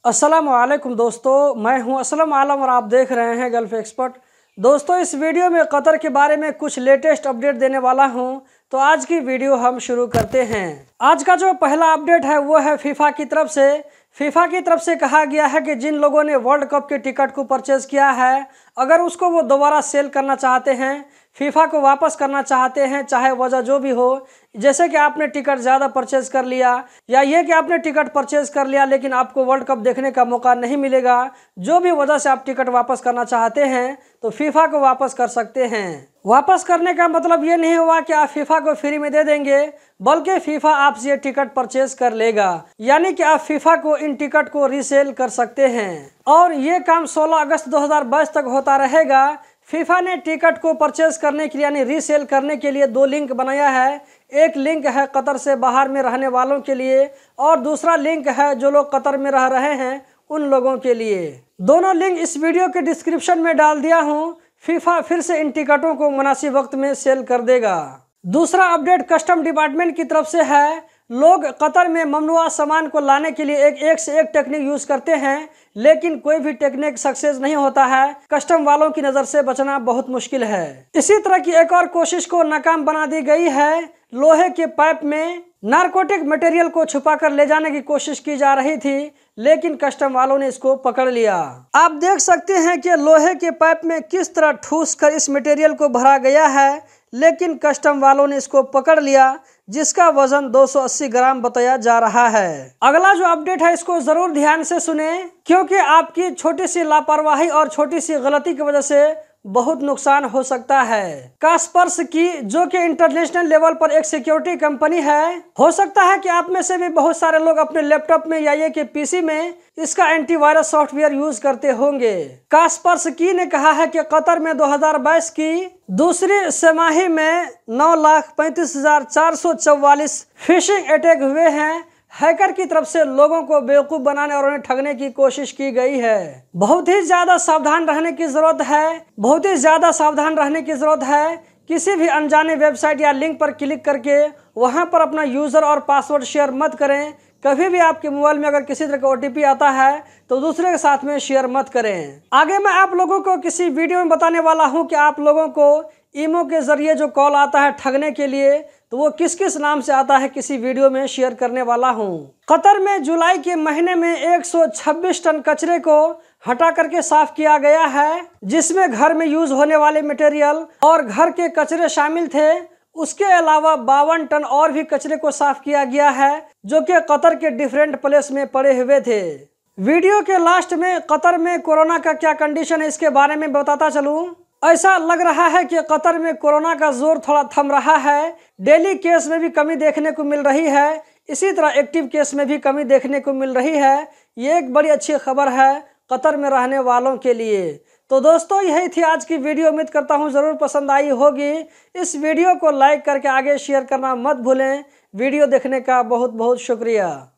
अस्सलामुअलैकुम दोस्तों, मैं हूं असलम आलम और आप देख रहे हैं गल्फ एक्सपर्ट। दोस्तों, इस वीडियो में कतर के बारे में कुछ लेटेस्ट अपडेट देने वाला हूं। तो आज की वीडियो हम शुरू करते हैं। आज का जो पहला अपडेट है वो है फीफा की तरफ से। फीफा की तरफ से कहा गया है कि जिन लोगों ने वर्ल्ड कप के टिकट को परचेज किया है, अगर उसको वो दोबारा सेल करना चाहते हैं, फीफा को वापस करना चाहते हैं, चाहे वजह जो भी हो, जैसे कि आपने टिकट ज़्यादा परचेज कर लिया या ये कि आपने टिकट परचेज कर लिया लेकिन आपको वर्ल्ड कप देखने का मौका नहीं मिलेगा, जो भी वजह से आप टिकट वापस करना चाहते हैं तो फीफा को वापस कर सकते हैं। वापस करने का मतलब ये नहीं हुआ कि आप फीफा को फ्री में दे देंगे, बल्कि फीफा आपसे ये टिकट परचेज कर लेगा, यानी कि आप फीफा को इन टिकट को रीसेल कर सकते हैं। और ये काम 16 अगस्त 2022 तक होता रहेगा। फीफा ने टिकट को परचेज करने के लिए यानी रीसेल करने के लिए 2 लिंक बनाया है। एक लिंक है कतर से बाहर में रहने वालों के लिए और दूसरा लिंक है जो लोग कतर में रह रहे हैं उन लोगों के लिए। दोनों लिंक इस वीडियो के डिस्क्रिप्शन में डाल दिया हूँ। फीफा फिर से इन टिकटों को मुनासिब वक्त में सेल कर देगा। दूसरा अपडेट कस्टम डिपार्टमेंट की तरफ से है। लोग कतर में ममनुआ सामान को लाने के लिए एक से एक टेक्निक यूज करते हैं, लेकिन कोई भी टेक्निक सक्सेस नहीं होता है। कस्टम वालों की नज़र से बचना बहुत मुश्किल है। इसी तरह की एक और कोशिश को नाकाम बना दी गई है। लोहे के पाइप में नारकोटिक मटेरियल को छुपाकर ले जाने की कोशिश की जा रही थी, लेकिन कस्टम वालों ने इसको पकड़ लिया। आप देख सकते हैं कि लोहे के पाइप में किस तरह ठूस कर इस मटेरियल को भरा गया है, लेकिन कस्टम वालों ने इसको पकड़ लिया, जिसका वजन 280 ग्राम बताया जा रहा है। अगला जो अपडेट है इसको जरूर ध्यान से सुने, क्योंकि आपकी छोटी सी लापरवाही और छोटी सी गलती की वजह से बहुत नुकसान हो सकता है। कास्परस्की जो कि इंटरनेशनल लेवल पर एक सिक्योरिटी कंपनी है, हो सकता है कि आप में से भी बहुत सारे लोग अपने लैपटॉप में या ये के पीसी में इसका एंटीवायरस सॉफ्टवेयर यूज करते होंगे। कास्परस्की ने कहा है कि कतर में 2022 की दूसरी तिमाही में 9,35,444 फिशिंग अटैक हुए हैं। हैकर की तरफ से लोगों को बेवकूफ बनाने और उन्हें ठगने की कोशिश की गई है। बहुत ही ज्यादा सावधान रहने की जरूरत है। बहुत ही ज्यादा सावधान रहने की जरूरत है। किसी भी अनजाने वेबसाइट या लिंक पर क्लिक करके वहां पर अपना यूजर और पासवर्ड शेयर मत करें। कभी भी आपके मोबाइल में अगर किसी तरह का OTP आता है तो दूसरे के साथ में शेयर मत करें। आगे मैं आप लोगों को किसी वीडियो में बताने वाला हूं कि आप लोगों को ईमो के जरिए जो कॉल आता है ठगने के लिए, तो वो किस किस नाम से आता है किसी वीडियो में शेयर करने वाला हूं। कतर में जुलाई के महीने में 126 टन कचरे को हटा करके साफ किया गया है, जिसमें घर में यूज होने वाले मटेरियल और घर के कचरे शामिल थे। उसके अलावा 52 टन और भी कचरे को साफ किया गया है, जो कि कतर के डिफरेंट प्लेस में पड़े हुए थे। वीडियो के लास्ट में कतर में कोरोना का क्या कंडीशन है इसके बारे में बताता चलूं। ऐसा लग रहा है कि कतर में कोरोना का जोर थोड़ा थम रहा है। डेली केस में भी कमी देखने को मिल रही है, इसी तरह एक्टिव केस में भी कमी देखने को मिल रही है। ये एक बड़ी अच्छी खबर है कतर में रहने वालों के लिए। तो दोस्तों, यही थी आज की वीडियो। उम्मीद करता हूँ ज़रूर पसंद आई होगी। इस वीडियो को लाइक करके आगे शेयर करना मत भूलें। वीडियो देखने का बहुत बहुत शुक्रिया।